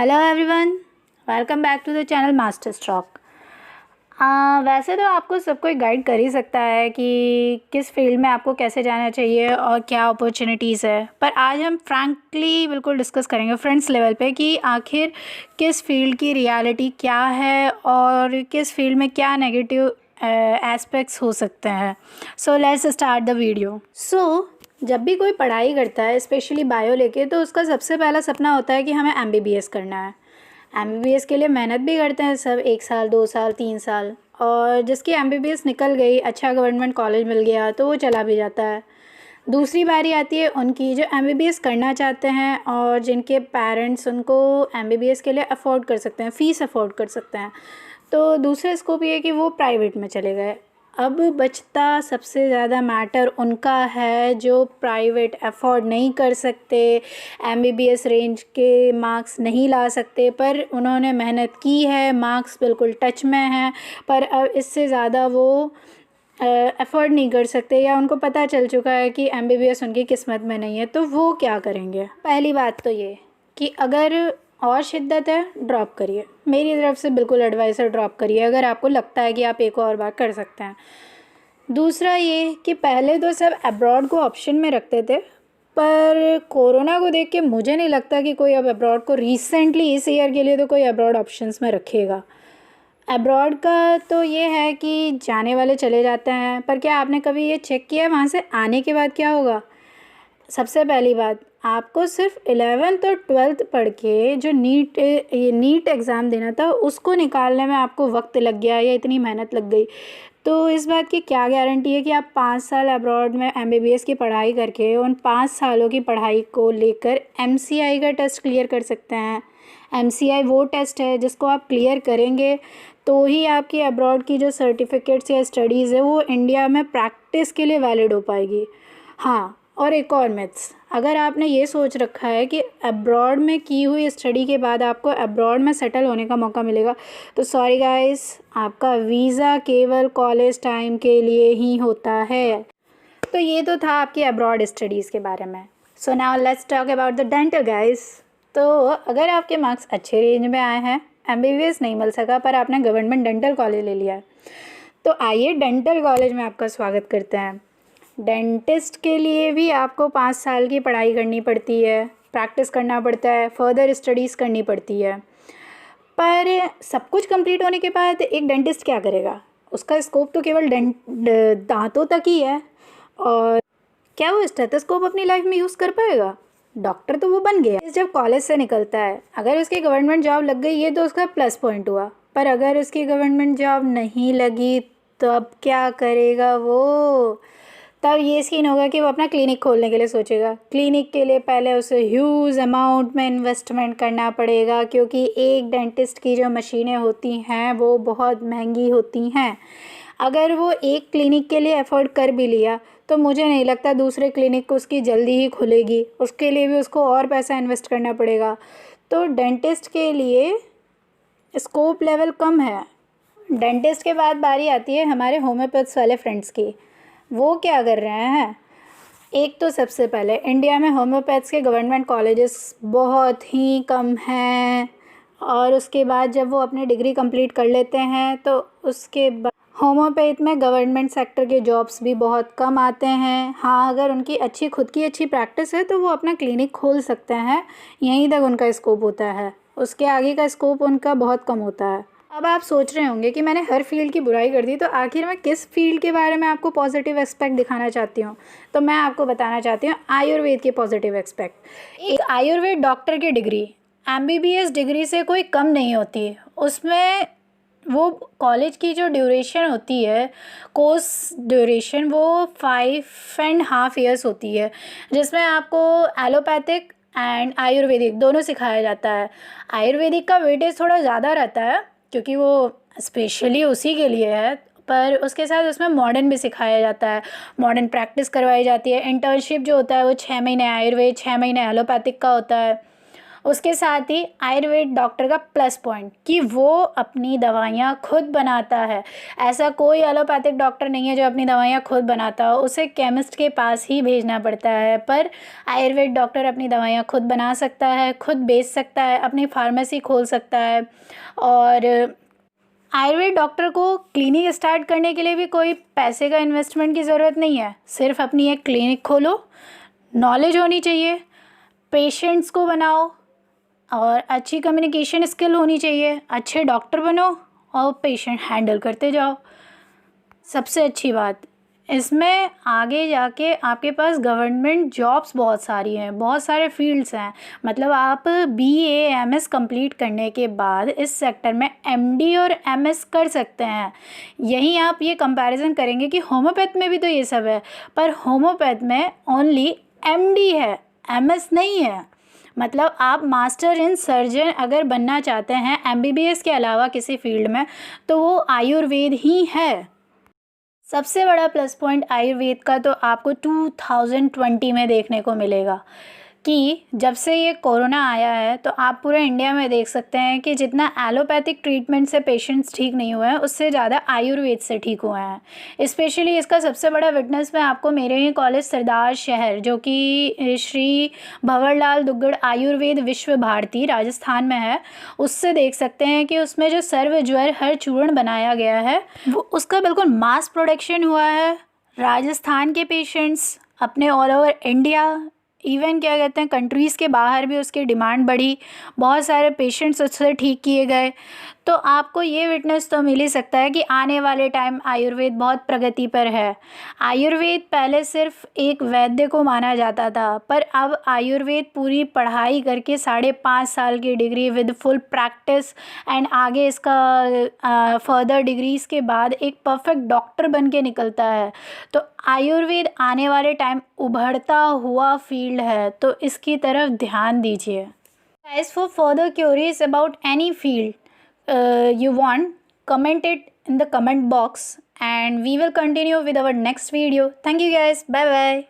Hello everyone, welcome back to the channel master stroke. वैसे तो आपको सब कोई गाइड कर ही सकता है कि किस फील्ड में आपको कैसे जाना चाहिए और क्या अपॉर्चुनिटीज़ है, पर आज हम फ्रैंकली बिल्कुल डिस्कस करेंगे फ्रेंड्स लेवल पे कि आखिर किस फील्ड की रियलिटी क्या है और किस फील्ड में क्या नेगेटिव एस्पेक्ट्स हो सकते हैं। So let's start the video. जब भी कोई पढ़ाई करता है स्पेशली बायो लेके, तो उसका सबसे पहला सपना होता है कि हमें एमबीबीएस करना है। एमबीबीएस के लिए मेहनत भी करते हैं सब, 1 साल 2 साल 3 साल, और जिसकी एमबीबीएस निकल गई, अच्छा गवर्नमेंट कॉलेज मिल गया तो वो चला भी जाता है। दूसरी बारी आती है उनकी जो एमबीबीएस करना चाहते हैं और जिनके पेरेंट्स उनको एमबीबीएस के लिए अफोर्ड कर सकते हैं, फ़ीस अफोर्ड कर सकते हैं। तो दूसरा स्कोप ये है कि वो प्राइवेट में चले गए। अब बचता सबसे ज़्यादा मैटर उनका है जो प्राइवेट अफोर्ड नहीं कर सकते, एमबीबीएस रेंज के मार्क्स नहीं ला सकते, पर उन्होंने मेहनत की है, मार्क्स बिल्कुल टच में हैं, पर अब इससे ज़्यादा वो अफोर्ड नहीं कर सकते, या उनको पता चल चुका है कि एमबीबीएस उनकी किस्मत में नहीं है। तो वो क्या करेंगे? पहली बात तो ये कि अगर और शिद्दत है, ड्रॉप करिए। मेरी तरफ से बिल्कुल एडवाइस है, ड्रॉप करिए अगर आपको लगता है कि आप एक और बार कर सकते हैं। दूसरा ये कि पहले तो सब अब्रॉड को ऑप्शन में रखते थे, पर कोरोना को देख के मुझे नहीं लगता कि कोई अब अब्रॉड को रिसेंटली इस ईयर के लिए तो कोई अब्रॉड ऑप्शंस में रखेगा। अब्रॉड का तो ये है कि जाने वाले चले जाते हैं, पर क्या आपने कभी ये चेक किया है वहाँ से आने के बाद क्या होगा? सबसे पहली बात, आपको सिर्फ 11th और 12th पढ़ के जो नीट एग्ज़ाम देना था उसको निकालने में आपको वक्त लग गया या इतनी मेहनत लग गई, तो इस बात की क्या गारंटी है कि आप 5 साल अब्रॉड में एमबीबीएस की पढ़ाई करके उन 5 सालों की पढ़ाई को लेकर एमसीआई का टेस्ट क्लियर कर सकते हैं। एमसीआई वो टेस्ट है जिसको आप क्लियर करेंगे तो ही आपकी अब्रॉड की जो सर्टिफिकेट्स या स्टडीज़ है वो इंडिया में प्रैक्टिस के लिए वैलिड हो पाएगी। हाँ, और एक और मिथ्स, अगर आपने ये सोच रखा है कि अब्रॉड में की हुई स्टडी के बाद आपको अब्रॉड में सेटल होने का मौका मिलेगा, तो सॉरी गाइस, आपका वीज़ा केवल कॉलेज टाइम के लिए ही होता है। तो ये तो था आपकी अब्रॉड स्टडीज़ के बारे में। So now let's talk about the dental guys. तो अगर आपके मार्क्स अच्छे रेंज में आए हैं, एमबीबीएस नहीं मिल सका, पर आपने गवर्नमेंट डेंटल कॉलेज ले लिया है, तो आइए डेंटल कॉलेज में आपका स्वागत करते हैं। डेंटिस्ट के लिए भी आपको 5 साल की पढ़ाई करनी पड़ती है, प्रैक्टिस करना पड़ता है, फर्दर स्टडीज़ करनी पड़ती है। पर सब कुछ कंप्लीट होने के बाद एक डेंटिस्ट क्या करेगा? उसका स्कोप तो केवल दांतों तक ही है, और क्या वो स्टेथोस्कोप अपनी लाइफ में यूज़ कर पाएगा? डॉक्टर तो वो बन गया जब कॉलेज से निकलता है, अगर उसकी गवर्नमेंट जॉब लग गई ये तो उसका प्लस पॉइंट हुआ, पर अगर उसकी गवर्नमेंट जॉब नहीं लगी तो अब क्या करेगा वो? तब ये सीन होगा कि वो अपना क्लिनिक खोलने के लिए सोचेगा। क्लिनिक के लिए पहले उसे ह्यूज अमाउंट में इन्वेस्टमेंट करना पड़ेगा, क्योंकि एक डेंटिस्ट की जो मशीनें होती हैं वो बहुत महंगी होती हैं। अगर वो एक क्लिनिक के लिए एफर्ट कर भी लिया तो मुझे नहीं लगता दूसरे क्लिनिक उसकी जल्दी ही खुलेगी, उसके लिए भी उसको और पैसा इन्वेस्ट करना पड़ेगा। तो डेंटिस्ट के लिए स्कोप लेवल कम है। डेंटिस्ट के बाद बारी आती है हमारे होम्योपैथ्स वाले फ्रेंड्स की। वो क्या कर रहे हैं? एक तो सबसे पहले इंडिया में होम्योपैथ्स के गवर्नमेंट कॉलेजेस बहुत ही कम हैं, और उसके बाद जब वो अपनी डिग्री कंप्लीट कर लेते हैं तो उसके बाद होम्योपैथ में गवर्नमेंट सेक्टर के जॉब्स भी बहुत कम आते हैं। हाँ, अगर उनकी खुद की अच्छी प्रैक्टिस है तो वो अपना क्लिनिक खोल सकते हैं, यहीं तक उनका स्कोप होता है, उसके आगे का स्कोप उनका बहुत कम होता है। अब आप सोच रहे होंगे कि मैंने हर फील्ड की बुराई कर दी, तो आखिर मैं किस फील्ड के बारे में आपको पॉजिटिव एस्पेक्ट दिखाना चाहती हूँ? तो मैं आपको बताना चाहती हूँ आयुर्वेद के पॉजिटिव एस्पेक्ट। एक आयुर्वेद डॉक्टर की डिग्री एमबीबीएस डिग्री से कोई कम नहीं होती। उसमें वो कॉलेज की जो ड्यूरेशन होती है, कोर्स ड्यूरेशन, वो 5.5 ईयर्स होती है, जिसमें आपको एलोपैथिक एंड आयुर्वेदिक दोनों सिखाया जाता है। आयुर्वेदिक का वेटेज थोड़ा ज़्यादा रहता है क्योंकि वो स्पेशली उसी के लिए है, पर उसके साथ उसमें मॉडर्न भी सिखाया जाता है, मॉडर्न प्रैक्टिस करवाई जाती है। इंटर्नशिप जो होता है वो 6 महीने आयुर्वेद, 6 महीने एलोपैथिक का होता है। उसके साथ ही आयुर्वेद डॉक्टर का प्लस पॉइंट कि वो अपनी दवाइयाँ खुद बनाता है। ऐसा कोई एलोपैथिक डॉक्टर नहीं है जो अपनी दवाइयाँ खुद बनाता हो, उसे केमिस्ट के पास ही भेजना पड़ता है। पर आयुर्वेद डॉक्टर अपनी दवाइयाँ खुद बना सकता है, खुद बेच सकता है, अपनी फार्मेसी खोल सकता है। और आयुर्वेद डॉक्टर को क्लिनिक स्टार्ट करने के लिए भी कोई पैसे का इन्वेस्टमेंट की ज़रूरत नहीं है। सिर्फ अपनी एक क्लिनिक खोलो, नॉलेज होनी चाहिए, पेशेंट्स को बनाओ और अच्छी कम्युनिकेशन स्किल होनी चाहिए, अच्छे डॉक्टर बनो और पेशेंट हैंडल करते जाओ। सबसे अच्छी बात इसमें आगे जाके आपके पास गवर्नमेंट जॉब्स बहुत सारी हैं, बहुत सारे फील्ड्स हैं। मतलब आप BA MS कंप्लीट करने के बाद इस सेक्टर में MD और MS कर सकते हैं। यहीं आप ये कंपैरिजन करेंगे कि होम्योपैथ में भी तो ये सब है, पर होम्योपैथ में ओनली MD है, MS नहीं है। मतलब आप मास्टर इन सर्जन अगर बनना चाहते हैं MBBS के अलावा किसी फील्ड में, तो वो आयुर्वेद ही है। सबसे बड़ा प्लस पॉइंट आयुर्वेद का तो आपको 2020 में देखने को मिलेगा कि जब से ये कोरोना आया है तो आप पूरे इंडिया में देख सकते हैं कि जितना एलोपैथिक ट्रीटमेंट से पेशेंट्स ठीक नहीं हुए हैं, उससे ज़्यादा आयुर्वेद से ठीक हुए हैं। स्पेशली इसका सबसे बड़ा विटनेस मैं आपको मेरे ही कॉलेज सरदार शहर, जो कि श्री भंवरलाल दुग्गड़ आयुर्वेद विश्व भारती राजस्थान में है, उससे देख सकते हैं कि उसमें जो सर्व ज्वर हर चूर्ण बनाया गया है वो उसका बिल्कुल मास प्रोडक्शन हुआ है। राजस्थान के पेशेंट्स अपने ऑल ओवर इंडिया, इवन क्या कहते हैं कंट्रीज़ के बाहर भी उसकी डिमांड बढ़ी, बहुत सारे पेशेंट्स उससे ठीक किए गए। तो आपको ये विटनेस तो मिल ही सकता है कि आने वाले टाइम आयुर्वेद बहुत प्रगति पर है। आयुर्वेद पहले सिर्फ एक वैद्य को माना जाता था, पर अब आयुर्वेद पूरी पढ़ाई करके 5.5 साल की degree with full practice and आगे इसका फर्दर डिग्रीज़ के बाद एक परफेक्ट डॉक्टर बन के निकलता है। तो आयुर्वेद आने वाले टाइम उभरता हुआ फील्ड है, तो इसकी तरफ ध्यान दीजिए। As for further queries about any field you want, comment it in the comment box and we will continue with our next video. Thank you guys. Bye bye.